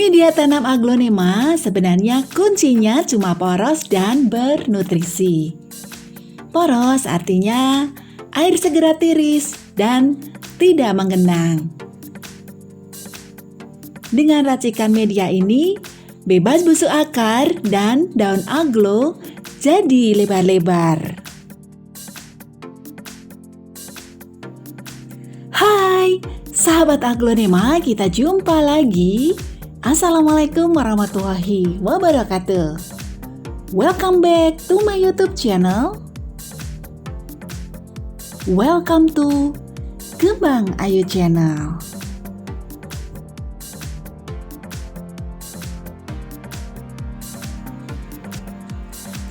Media tanam aglonema sebenarnya kuncinya cuma poros dan bernutrisi. Poros artinya air segera tiris dan tidak menggenang. Dengan racikan media ini, bebas busuk akar dan daun aglo jadi lebar-lebar. Hai, sahabat aglonema, kita jumpa lagi. Assalamualaikum warahmatullahi wabarakatuh. Welcome back to my YouTube channel. Welcome to Kembang Ayu Channel.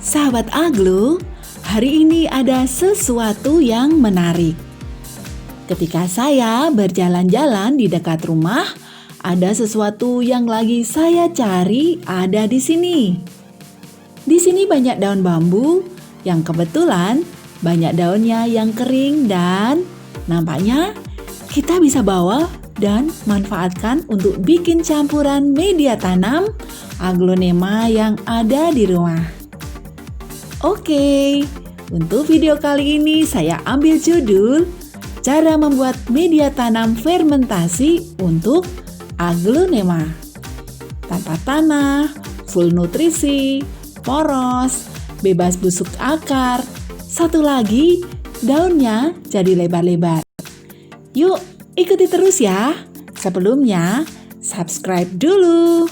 Sahabat Aglo, hari ini ada sesuatu yang menarik. Ketika saya berjalan-jalan di dekat rumah, ada sesuatu yang lagi saya cari ada di sini. Di sini banyak daun bambu yang kebetulan banyak daunnya yang kering dan nampaknya kita bisa bawa dan manfaatkan untuk bikin campuran media tanam aglonema yang ada di rumah. Oke, untuk video kali ini saya ambil judul cara membuat media tanam fermentasi untuk aglonema. Tanpa tanah, full nutrisi, poros, bebas busuk akar, satu lagi daunnya jadi lebar-lebar. Yuk, ikuti terus ya. Sebelumnya, subscribe dulu.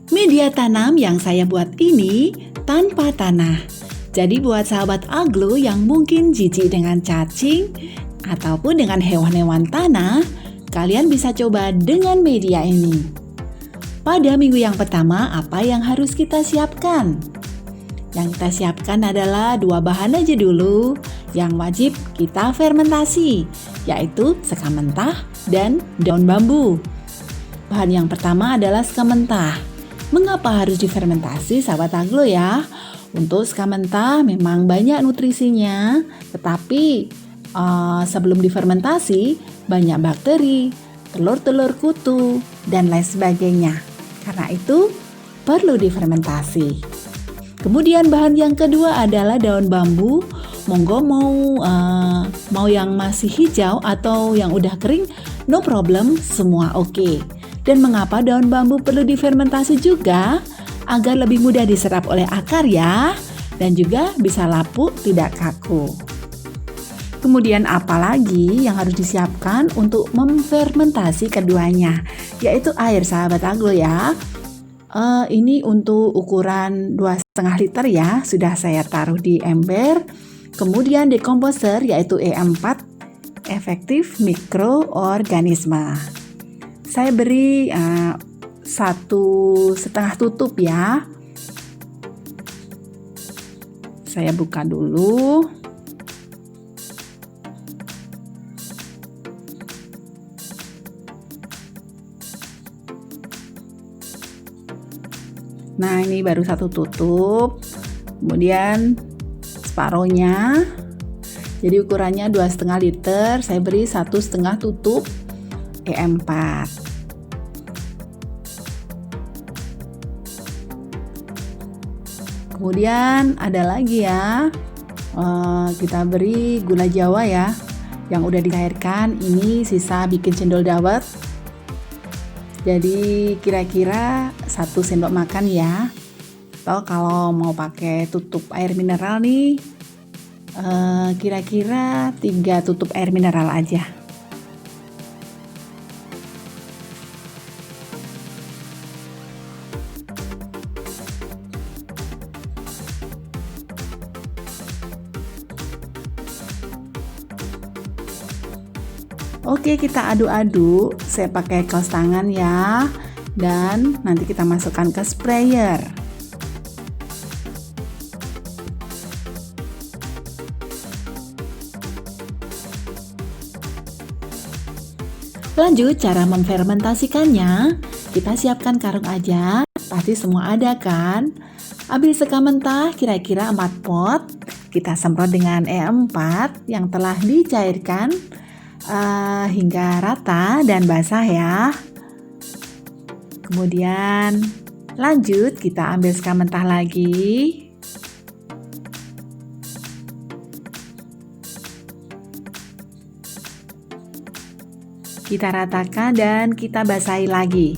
Media tanam yang saya buat ini tanpa tanah. Jadi buat sahabat aglo yang mungkin jijik dengan cacing ataupun dengan hewan-hewan tanah, kalian bisa coba dengan media ini. Pada minggu yang pertama, apa yang harus kita siapkan? Yang kita siapkan adalah 2 bahan aja dulu yang wajib kita fermentasi, yaitu sekam mentah dan daun bambu. Bahan yang pertama adalah sekam mentah. Mengapa harus difermentasi, sahabat aglo ya? Untuk sekam mentah memang banyak nutrisinya, tetapi sebelum difermentasi banyak bakteri, telur-telur kutu, dan lain sebagainya. Karena itu perlu difermentasi. Kemudian bahan yang kedua adalah daun bambu. Monggo mau yang masih hijau atau yang udah kering, no problem, semua oke. Dan mengapa daun bambu perlu difermentasi juga? Agar lebih mudah diserap oleh akar ya, dan juga bisa lapuk, tidak kaku. Kemudian apalagi yang harus disiapkan untuk memfermentasi keduanya, yaitu air, sahabat aglo ya. Ini untuk ukuran 2,5 liter ya, sudah saya taruh di ember. Kemudian dekomposer yaitu E4, efektif mikroorganisme. Saya beri 1,5 tutup ya. Saya buka dulu. Nah, ini baru 1 tutup. Kemudian separohnya. Jadi ukurannya 2,5 liter. Saya beri 1,5 tutup E4. Kemudian ada lagi ya, kita beri gula jawa ya, yang udah dicairkan. Ini sisa bikin cendol dawet. Jadi kira-kira 1 sendok makan ya. Atau kalau mau pakai tutup air mineral nih, kira-kira 3 tutup air mineral aja. Oke, kita aduk-aduk. Saya pakai kaos tangan ya. Dan nanti kita masukkan ke sprayer. Lanjut cara memfermentasikannya, kita siapkan karung aja, pasti semua ada kan? Ambil seka mentah kira-kira 4 pot, kita semprot dengan E4 yang telah dicairkan hingga rata dan basah ya. Kemudian lanjut kita ambil seka mentah lagi. Kita ratakan dan kita basahi lagi.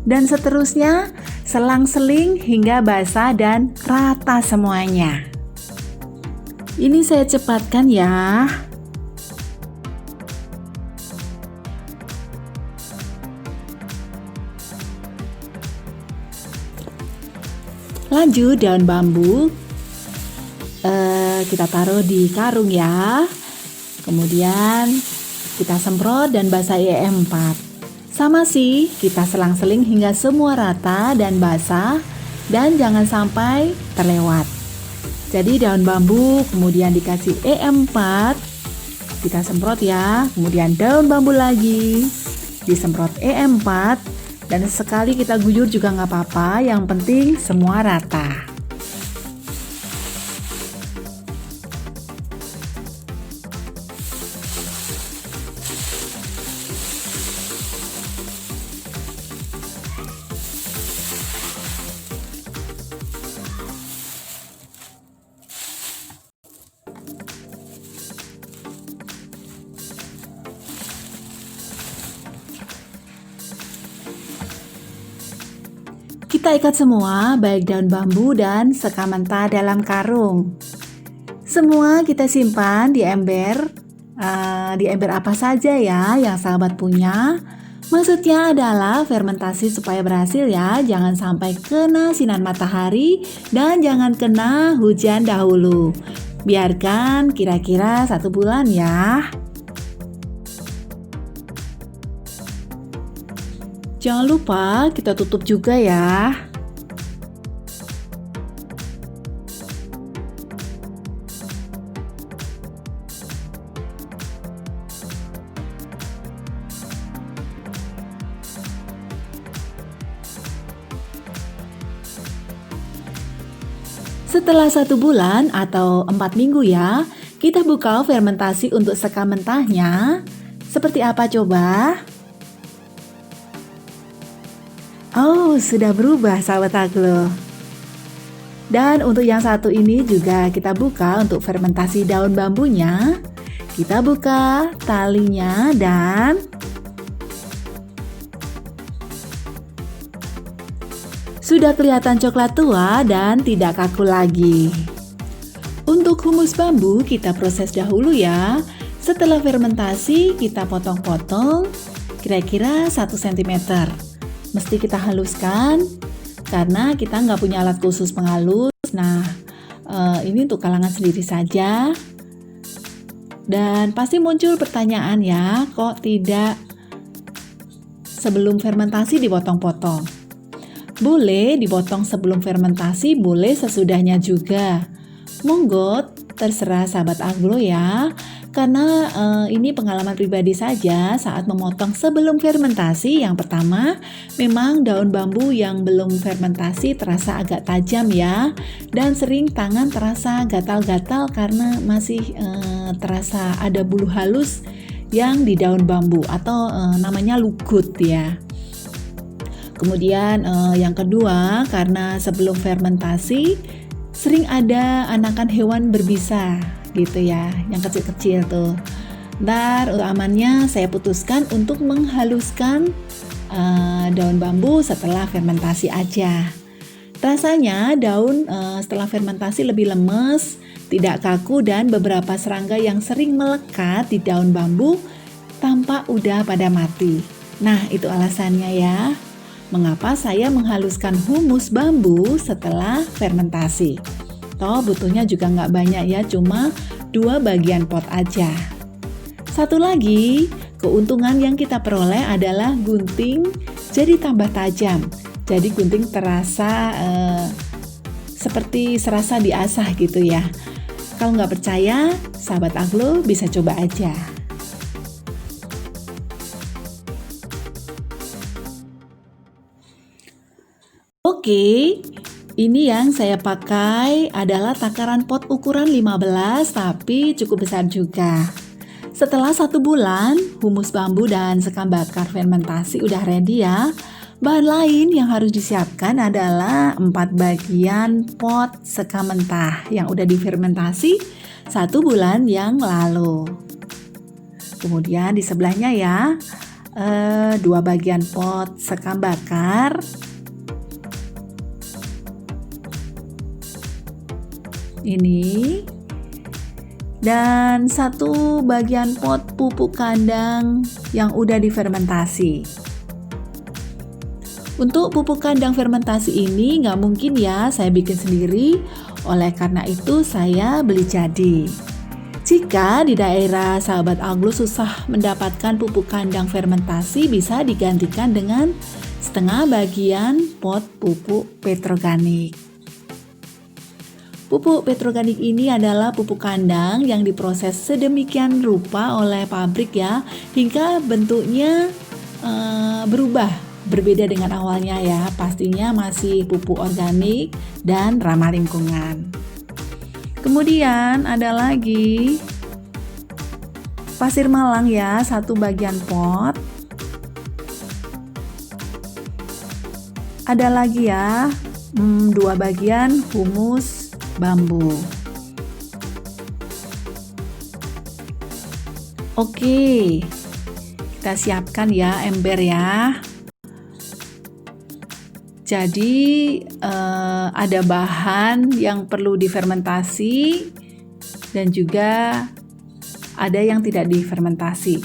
Dan seterusnya, selang-seling hingga basah dan rata semuanya. Ini saya cepatkan ya. Lanjut daun bambu kita taruh di karung ya. Kemudian kita semprot dan basahi E4. Sama sih, kita selang-seling hingga semua rata dan basah dan jangan sampai terlewat. Jadi daun bambu kemudian dikasih E4, kita semprot ya. Kemudian daun bambu lagi disemprot E4. Dan sekali kita guyur juga nggak apa-apa, yang penting semua rata. Kita ikat semua, baik daun bambu dan seka mentah dalam karung. Semua kita simpan di ember apa saja ya yang sahabat punya. Maksudnya adalah fermentasi supaya berhasil ya, jangan sampai kena sinar matahari dan jangan kena hujan dahulu. Biarkan kira-kira 1 bulan ya. Jangan lupa kita tutup juga ya. Setelah 1 bulan atau 4 minggu ya, kita buka fermentasi untuk seka mentahnya. Seperti apa coba? Oh, sudah berubah sahabat Aglo. Dan untuk yang satu ini juga kita buka untuk fermentasi daun bambunya. Kita buka talinya dan sudah kelihatan coklat tua dan tidak kaku lagi. Untuk humus bambu kita proses dahulu ya. Setelah fermentasi kita potong-potong kira-kira 1 cm. Mesti kita haluskan karena kita nggak punya alat khusus penghalus. Nah, ini untuk kalangan sendiri saja. Dan pasti muncul pertanyaan ya, kok tidak sebelum fermentasi dipotong-potong? Boleh dipotong sebelum fermentasi, boleh sesudahnya juga. Monggo, terserah sahabat Aglo ya. Karena ini pengalaman pribadi saja saat memotong sebelum fermentasi. Yang pertama, memang daun bambu yang belum fermentasi terasa agak tajam ya. Dan sering tangan terasa gatal-gatal karena masih terasa ada bulu halus yang di daun bambu atau namanya lugut ya. Kemudian yang kedua, karena sebelum fermentasi sering ada anakan hewan berbisa gitu ya, yang kecil-kecil tuh. Ntar amannya saya putuskan untuk menghaluskan daun bambu setelah fermentasi aja. Rasanya daun setelah fermentasi lebih lemes, tidak kaku dan beberapa serangga yang sering melekat di daun bambu tampak udah pada mati. Nah, itu alasannya ya. Mengapa saya menghaluskan humus bambu setelah fermentasi. Toh butuhnya juga nggak banyak ya, cuma 2 bagian pot aja. Satu lagi, keuntungan yang kita peroleh adalah gunting jadi tambah tajam. Jadi gunting terasa seperti serasa diasah gitu ya. Kalau nggak percaya, sahabat Aglo bisa coba aja. Oke, ini yang saya pakai adalah takaran pot ukuran 15 tapi cukup besar juga. Setelah 1 bulan, humus bambu dan sekam bakar fermentasi udah ready ya. Bahan lain yang harus disiapkan adalah 4 bagian pot sekam mentah yang udah difermentasi 1 bulan yang lalu. Kemudian di sebelahnya ya, 2 bagian pot sekam bakar. Ini dan 1 bagian pot pupuk kandang yang udah difermentasi. Untuk pupuk kandang fermentasi ini nggak mungkin ya saya bikin sendiri, oleh karena itu saya beli jadi. Jika di daerah sahabat Aglo susah mendapatkan pupuk kandang fermentasi, bisa digantikan dengan setengah bagian pot pupuk petroganik. Pupuk petroganik ini adalah pupuk kandang yang diproses sedemikian rupa oleh pabrik ya, hingga bentuknya berubah, berbeda dengan awalnya ya. Pastinya masih pupuk organik dan ramah lingkungan. Kemudian ada lagi pasir malang ya, 1 bagian pot. Ada lagi ya, 2 bagian humus bambu. Oke, kita siapkan ya ember ya. Jadi ada bahan yang perlu difermentasi dan juga ada yang tidak difermentasi.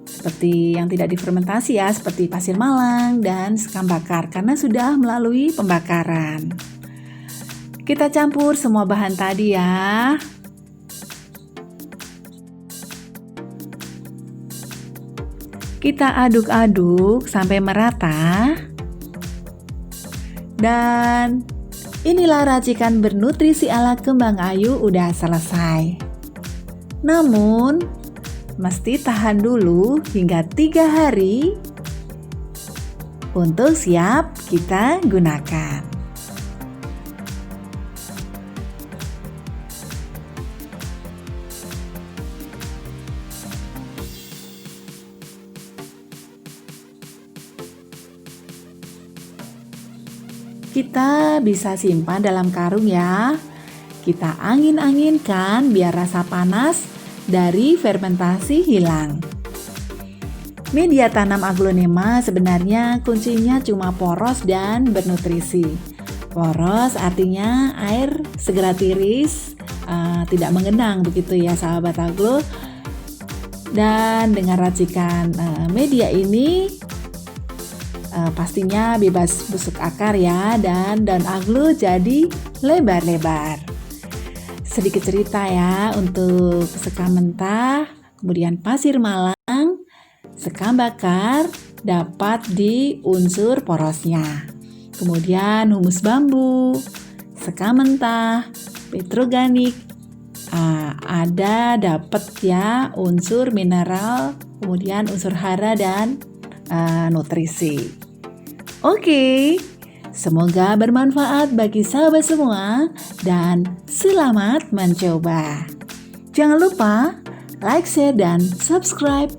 Seperti yang tidak difermentasi ya, seperti pasir malang dan sekam bakar karena sudah melalui pembakaran. Kita campur semua bahan tadi ya. Kita aduk-aduk sampai merata. Dan inilah racikan bernutrisi ala kembang ayu udah selesai. Namun, mesti tahan dulu hingga 3 hari untuk siap kita gunakan. Kita bisa simpan dalam karung ya. Kita angin-anginkan biar rasa panas dari fermentasi hilang. Media tanam aglonema sebenarnya kuncinya cuma poros dan bernutrisi. Poros artinya air segera tiris, tidak mengenang begitu ya sahabat aglo. Dan dengan racikan media ini pastinya bebas busuk akar ya, dan daun aglo jadi lebar-lebar. Sedikit cerita ya untuk sekam mentah, kemudian pasir malang, sekam bakar dapat di unsur porosnya. Kemudian humus bambu, sekam mentah, petroganik, ada dapat ya unsur mineral, kemudian unsur hara dan nutrisi. Oke, semoga bermanfaat bagi sahabat semua dan selamat mencoba. Jangan lupa like, share, dan subscribe.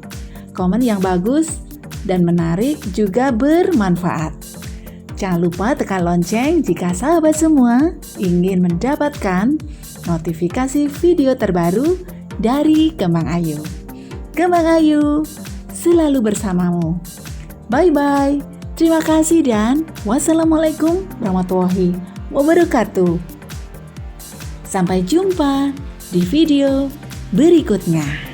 Komen yang bagus dan menarik juga bermanfaat. Jangan lupa tekan lonceng jika sahabat semua ingin mendapatkan notifikasi video terbaru dari Kembang Ayu. Kembang Ayu selalu bersamamu. Bye-bye. Terima kasih dan wassalamualaikum warahmatullahi wabarakatuh. Sampai jumpa di video berikutnya.